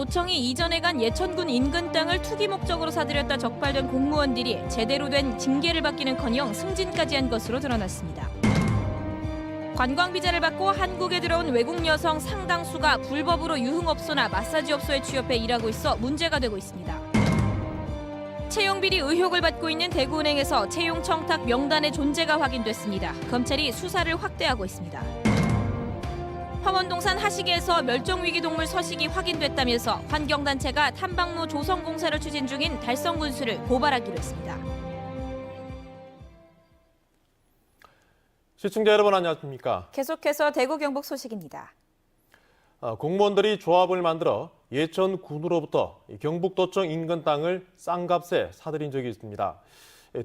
도청이 이전에 간 예천군 인근 땅을 투기 목적으로 사들였다 적발된 공무원들이 제대로 된 징계를 받기는커녕 승진까지 한 것으로 드러났습니다. 관광비자를 받고 한국에 들어온 외국 여성 상당수가 불법으로 유흥업소나 마사지업소에 취업해 일하고 있어 문제가 되고 있습니다. 채용비리 의혹을 받고 있는 대구은행에서 채용 청탁 명단의 존재가 확인됐습니다. 검찰이 수사를 확대하고 있습니다. 황원동산 하시계에서 멸종위기 동물 서식이 확인됐다면서 환경단체가 탐방로 조성 공사를 추진 중인 달성군수를 고발하기로 했습니다. 시청자 여러분 안녕하십니까? 계속해서 대구 경북 소식입니다. 공무원들이 조합을 만들어 예천군으로부터 경북도청 인근 땅을 싼 값에 사들인 적이 있습니다.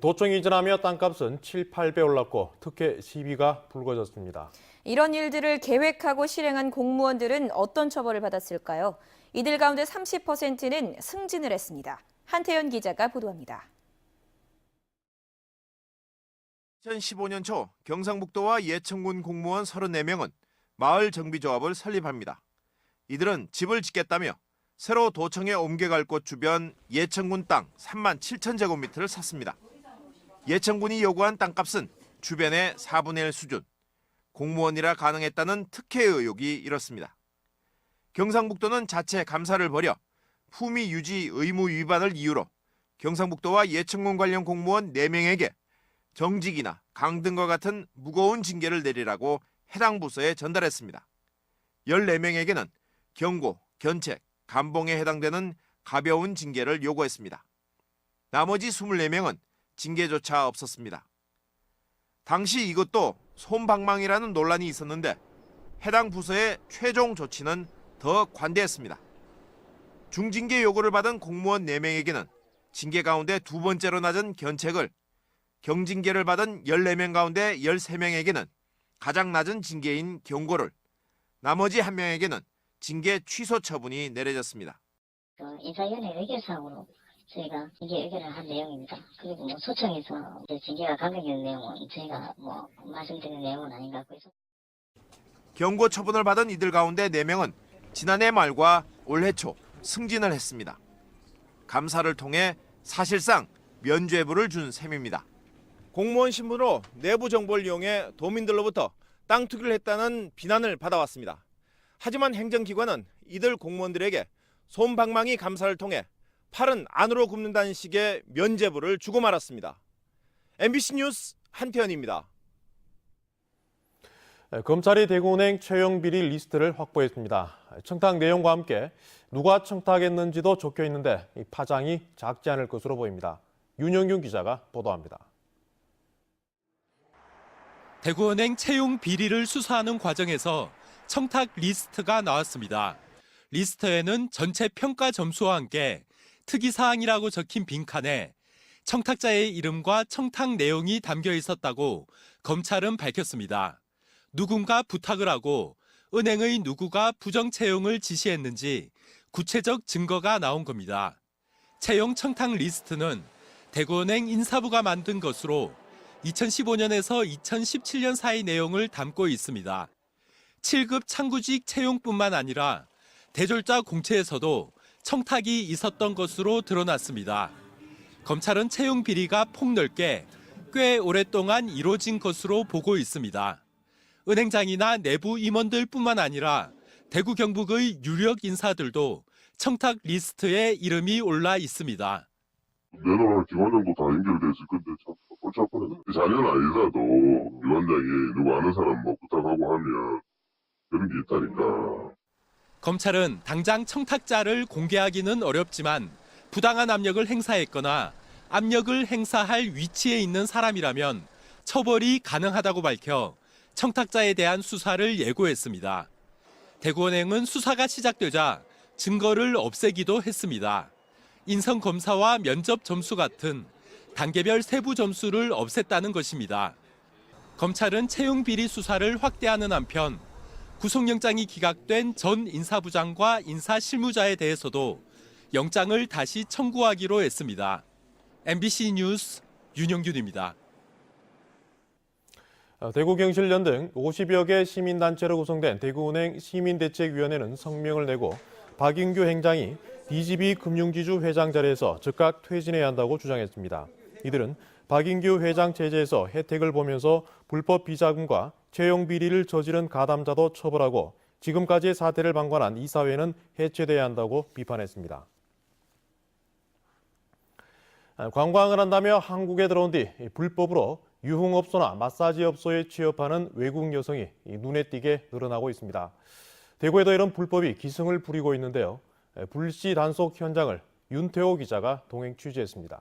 도청이 이전하며 땅값은 7~8배 올랐고 특혜 시비가 불거졌습니다. 이런 일들을 계획하고 실행한 공무원들은 어떤 처벌을 받았을까요? 이들 가운데 30%는 승진을 했습니다. 한태현 기자가 보도합니다. 2015년 초 경상북도와 예천군 공무원 34명은 마을 정비조합을 설립합니다. 이들은 집을 짓겠다며 새로 도청에 옮겨갈 곳 주변 예천군 땅 37,000제곱미터를 샀습니다. 예천군이 요구한 땅값은 주변의 4분의 1 수준. 공무원이라 가능했다는 특혜 의혹이 일었습니다. 경상북도는 자체 감사를 벌여 품위 유지 의무 위반을 이유로 경상북도와 예천군 관련 공무원 4명에게 정직이나 강등과 같은 무거운 징계를 내리라고 해당 부서에 전달했습니다. 14명에게는 경고, 견책, 감봉에 해당되는 가벼운 징계를 요구했습니다. 나머지 24명은 징계조차 없었습니다. 당시 이것도 솜방망이라는 논란이 있었는데 해당 부서의 최종 조치는 더 관대했습니다. 중징계 요구를 받은 공무원 4명에게는 징계 가운데 두 번째로 낮은 견책을, 경징계를 받은 14명 가운데 13명에게는 가장 낮은 징계인 경고를, 나머지 1명에게는 징계 취소 처분이 내려졌습니다. 인사위원회 의결사항으로 저희가 징계 의결을 한 내용입니다. 그리고 소청에서 징계가 감경된 내용은 저희가 말씀드린 내용은 아닌 것 같고요. 경고 처분을 받은 이들 가운데 4명은 지난해 말과 올해 초 승진을 했습니다. 감사를 통해 사실상 면죄부를 준 셈입니다. 공무원 신분으로 내부 정보를 이용해 도민들로부터 땅 투기를 했다는 비난을 받아왔습니다. 하지만 행정기관은 이들 공무원들에게 솜방망이 감사를 통해 팔은 안으로 굽는다는 식의 면죄부를 주고 말았습니다. MBC 뉴스 한태현입니다. 검찰이 대구은행 채용 비리 리스트를 확보했습니다. 청탁 내용과 함께 누가 청탁했는지도 적혀 있는데 이 파장이 작지 않을 것으로 보입니다. 윤영균 기자가 보도합니다. 대구은행 채용 비리를 수사하는 과정에서 청탁 리스트가 나왔습니다. 리스트에는 전체 평가 점수와 함께 특이사항이라고 적힌 빈칸에 청탁자의 이름과 청탁 내용이 담겨 있었다고 검찰은 밝혔습니다. 누군가 부탁을 하고 은행의 누구가 부정 채용을 지시했는지 구체적 증거가 나온 겁니다. 채용 청탁 리스트는 대구은행 인사부가 만든 것으로 2015년에서 2017년 사이 내용을 담고 있습니다. 7급 창구직 채용뿐만 아니라 대졸자 공채에서도 청탁이 있었던 것으로 드러났습니다. 검찰은 채용 비리가 폭넓게 꽤 오랫동안 이루어진 것으로 보고 있습니다. 은행장이나 내부 임원들뿐만 아니라 대구 경북의 유력 인사들도 청탁 리스트에 이름이 올라 있습니다. 내놓은 기관장도 다 연결돼 있을 건데 참 골치 아프네. 자녀는 아니더라도 기관장이 누구 아는 사람 부탁하고 하면 그런 게 있다니까. 검찰은 당장 청탁자를 공개하기는 어렵지만 부당한 압력을 행사했거나 압력을 행사할 위치에 있는 사람이라면 처벌이 가능하다고 밝혀 청탁자에 대한 수사를 예고했습니다. 대구은행은 수사가 시작되자 증거를 없애기도 했습니다. 인성검사와 면접 점수 같은 단계별 세부 점수를 없앴다는 것입니다. 검찰은 채용 비리 수사를 확대하는 한편 구속영장이 기각된 전 인사부장과 인사실무자에 대해서도 영장을 다시 청구하기로 했습니다. MBC 뉴스 윤영균입니다. 대구경실련 등 50여 개 시민단체로 구성된 대구은행 시민대책위원회는 성명을 내고 박인규 행장이 DGB 금융지주 회장 자리에서 즉각 퇴진해야 한다고 주장했습니다. 이들은 박인규 회장 체제에서 혜택을 보면서 불법 비자금과 채용 비리를 저지른 가담자도 처벌하고 지금까지의 사태를 방관한 이사회는 해체돼야 한다고 비판했습니다. 관광을 한다며 한국에 들어온 뒤 불법으로 유흥업소나 마사지업소에 취업하는 외국 여성이 눈에 띄게 늘어나고 있습니다. 대구에도 이런 불법이 기승을 부리고 있는데요. 불시 단속 현장을 윤태호 기자가 동행 취재했습니다.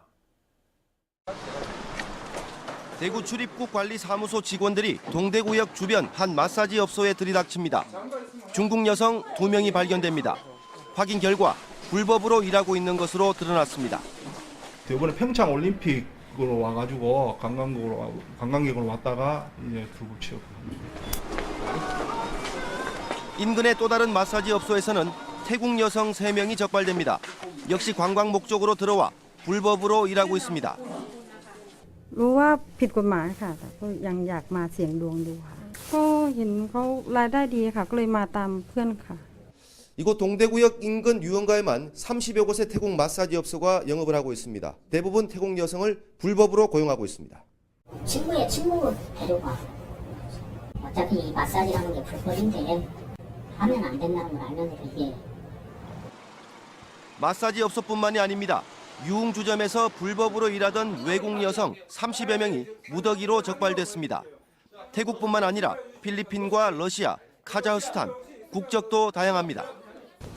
대구 출입국 관리사무소 직원들이 동대구역 주변 한 마사지 업소에 들이닥칩니다. 중국 여성 2명이 발견됩니다. 확인 결과 불법으로 일하고 있는 것으로 드러났습니다. 이번에 평창 올림픽으로 와가지고 관광객으로 왔다가 이제 결국 취업을 합니다. 인근의 또 다른 마사지 업소에서는 태국 여성 3명이 적발됩니다. 역시 관광 목적으로 들어와 불법으로 일하고 있습니다. รู้ว่าผิดกฎหมายค่ะแต่ก็ยังอยากมาเสี่ยงดวงดูค่ะก็เห็นเขารายได้ดีค่ะก็เลยมาตามเพื่อนค่ะ 이곳 동대구역 인근 유흥가에만 30여 곳의 태국 마사지 업소가 영업을 하고 있습니다. 대부분 태국 여성을 불법으로 고용하고 있습니다. 친구의 친구 데려가. 어차피 이 마사지라는 게 불법인데 하면 안 된다는 걸 알면서 이게 마사지 업소뿐만이 아닙니다. 유흥주점에서 불법으로 일하던 외국 여성 30여 명이 무더기로 적발됐습니다. 태국뿐만 아니라 필리핀과 러시아, 카자흐스탄, 국적도 다양합니다.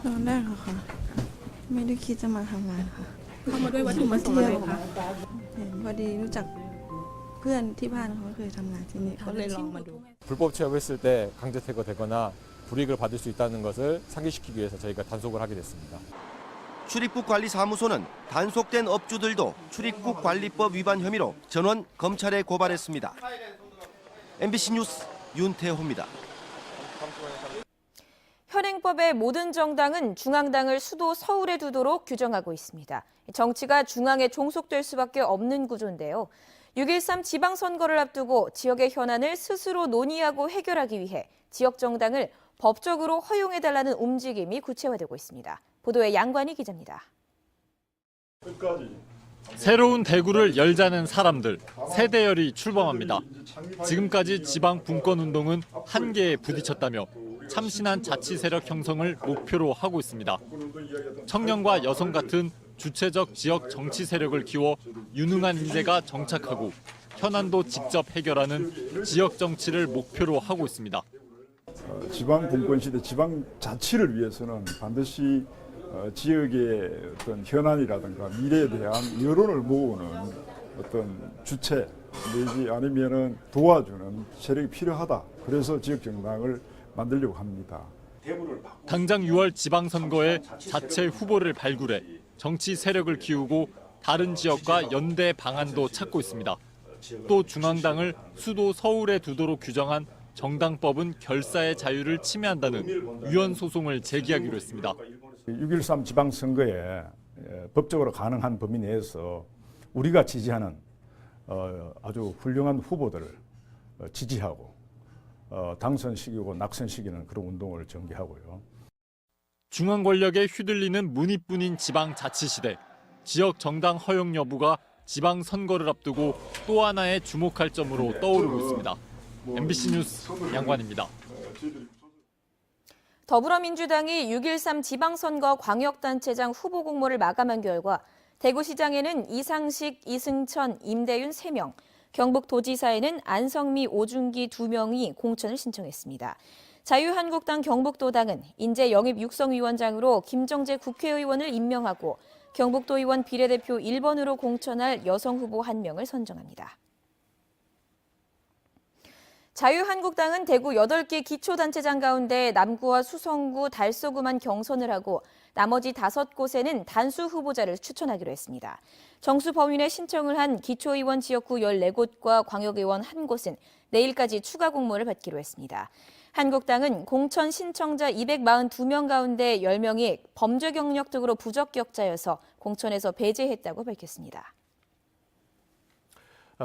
ตอนแรกอะค่ะไม่ได้คิดจะมาทำงานค่ะเข้ามาด้วยวัตถุประสงค์อะไรคะเห็นพอดีรู้จักเพื่อนที่บ้านเขาเคยทำงานที่นี่ก็เลยลองมาดู 불법 취업했을 때 강제 퇴거되거나 불이익을 받을 수 있다는 것을 상기시키기 위해서 저희가 단속을 하게 됐습니다. 출입국관리사무소는 단속된 업주들도 출입국관리법 위반 혐의로 전원 검찰에 고발했습니다. MBC 뉴스 윤태호입니다. 현행법의 모든 정당은 중앙당을 수도 서울에 두도록 규정하고 있습니다. 정치가 중앙에 종속될 수밖에 없는 구조인데요. 6.13 지방선거를 앞두고 지역의 현안을 스스로 논의하고 해결하기 위해 지역 정당을 법적으로 허용해달라는 움직임이 구체화되고 있습니다. 보도에 양관희 기자입니다. 새로운 대구를 열자는 사람들, 새 대열이 출범합니다. 지금까지 지방 분권운동은 한계에 부딪혔다며 참신한 자치 세력 형성을 목표로 하고 있습니다. 청년과 여성 같은 주체적 지역 정치 세력을 키워 유능한 인재가 정착하고 현안도 직접 해결하는 지역 정치를 목표로 하고 있습니다. 지방 분권 시대 지방 자치를 위해서는 반드시 지역의 어떤 현안이라든가 미래에 대한 여론을 모으는 어떤 주체 내지 아니면은 도와주는 세력이 필요하다. 그래서 지역 정당을 만들려고 합니다. 당장 6월 지방선거에 자체 후보를 발굴해 정치 세력을 키우고 다른 지역과 연대 방안도 찾고 있습니다. 또 중앙당을 수도 서울에 두도록 규정한 정당법은 결사의 자유를 침해한다는 위헌 소송을 제기하기로 했습니다. 6.13 지방선거에 법적으로 가능한 범위 내에서 우리가 지지하는 아주 훌륭한 후보들을 지지하고 당선시키고 낙선시키는 그런 운동을 전개하고요. 중앙 권력에 휘둘리는 문의뿐인 지방자치시대. 지역 정당 허용 여부가 지방선거를 앞두고 또 하나의 주목할 점으로 떠오르고 있습니다. MBC 뉴스 양관입니다. 더불어민주당이 6.13 지방선거 광역단체장 후보 공모를 마감한 결과 대구시장에는 이상식, 이승천, 임대윤 3명, 경북도지사에는 안성미, 오준기 2명이 공천을 신청했습니다. 자유한국당 경북도당은 인재 영입 육성위원장으로 김정재 국회의원을 임명하고 경북도의원 비례대표 1번으로 공천할 여성 후보 1명을 선정합니다. 자유한국당은 대구 8개 기초단체장 가운데 남구와 수성구, 달서구만 경선을 하고 나머지 5곳에는 단수 후보자를 추천하기로 했습니다. 정수 범인에 신청을 한 기초의원 지역구 14곳과 광역의원 1곳은 내일까지 추가 공모를 받기로 했습니다. 한국당은 공천 신청자 242명 가운데 10명이 범죄 경력 등으로 부적격자여서 공천에서 배제했다고 밝혔습니다.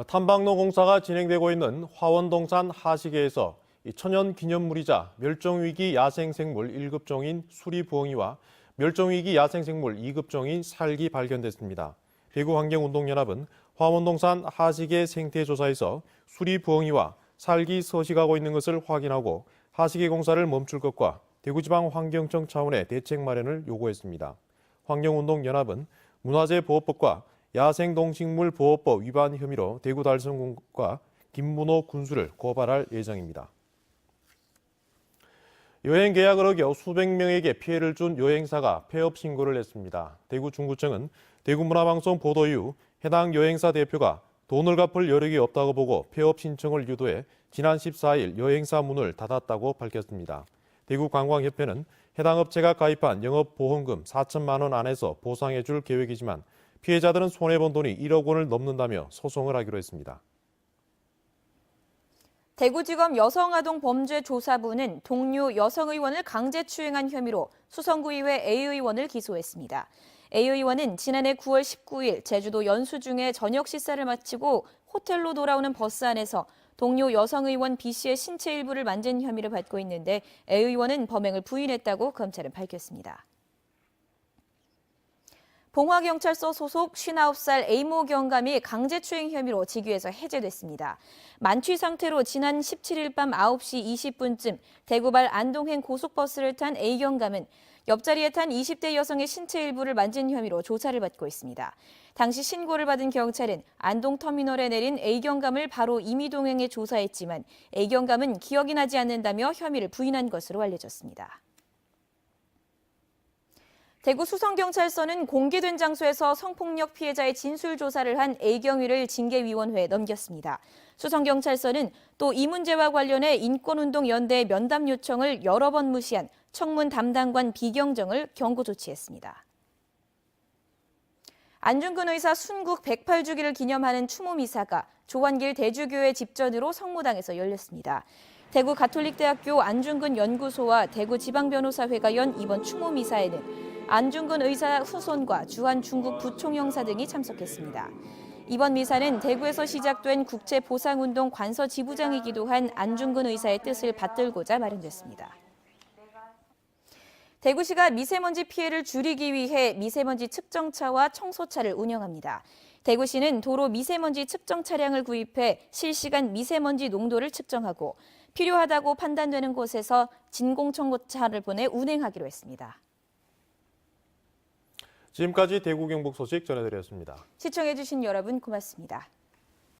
탐방로 공사가 진행되고 있는 화원동산 하시계에서 천연기념물이자 멸종위기 야생생물 1급종인 수리부엉이와 멸종위기 야생생물 2급종인 살기 발견됐습니다. 대구환경운동연합은 화원동산 하식의 생태조사에서 수리부엉이와 살기 서식하고 있는 것을 확인하고 하식의 공사를 멈출 것과 대구지방환경청 차원의 대책 마련을 요구했습니다. 환경운동연합은 문화재보호법과 야생동식물보호법 위반 혐의로 대구달성군과 김문호 군수를 고발할 예정입니다. 여행 계약을 어겨 수백 명에게 피해를 준 여행사가 폐업 신고를 했습니다. 대구 중구청은 대구문화방송 보도 이후 해당 여행사 대표가 돈을 갚을 여력이 없다고 보고 폐업 신청을 유도해 지난 14일 여행사 문을 닫았다고 밝혔습니다. 대구관광협회는 해당 업체가 가입한 영업보험금 4천만 원 안에서 보상해 줄 계획이지만 피해자들은 손해본 돈이 1억 원을 넘는다며 소송을 하기로 했습니다. 대구지검 여성아동범죄조사부는 동료 여성의원을 강제추행한 혐의로 수성구의회 A의원을 기소했습니다. A의원은 지난해 9월 19일 제주도 연수 중에 저녁 식사를 마치고 호텔로 돌아오는 버스 안에서 동료 여성의원 B씨의 신체 일부를 만진 혐의를 받고 있는데 A의원은 범행을 부인했다고 검찰은 밝혔습니다. 봉화경찰서 소속 59살 A모 경감이 강제추행 혐의로 직위에서 해제됐습니다. 만취 상태로 지난 17일 밤 9시 20분쯤 대구발 안동행 고속버스를 탄 A 경감은 옆자리에 탄 20대 여성의 신체 일부를 만진 혐의로 조사를 받고 있습니다. 당시 신고를 받은 경찰은 안동터미널에 내린 A 경감을 바로 임의동행에 조사했지만 A 경감은 기억이 나지 않는다며 혐의를 부인한 것으로 알려졌습니다. 대구 수성경찰서는 공개된 장소에서 성폭력 피해자의 진술 조사를 한 A 경위를 징계위원회에 넘겼습니다. 수성경찰서는 또 이 문제와 관련해 인권운동연대의 면담 요청을 여러 번 무시한 청문 담당관 비경정을 경고 조치했습니다. 안중근 의사 순국 108주기를 기념하는 추모미사가 조환길 대주교회 집전으로 성모당에서 열렸습니다. 대구 가톨릭대학교 안중근 연구소와 대구지방변호사회가 연 이번 추모미사에는 안중근 의사 후손과 주한 중국 부총영사 등이 참석했습니다. 이번 미사는 대구에서 시작된 국제보상운동 관서 지부장이기도 한 안중근 의사의 뜻을 받들고자 마련됐습니다. 대구시가 미세먼지 피해를 줄이기 위해 미세먼지 측정차와 청소차를 운영합니다. 대구시는 도로 미세먼지 측정 차량을 구입해 실시간 미세먼지 농도를 측정하고 필요하다고 판단되는 곳에서 진공청소차를 보내 운행하기로 했습니다. 지금까지 대구 경북 소식 전해드렸습니다. 시청해주신 여러분 고맙습니다.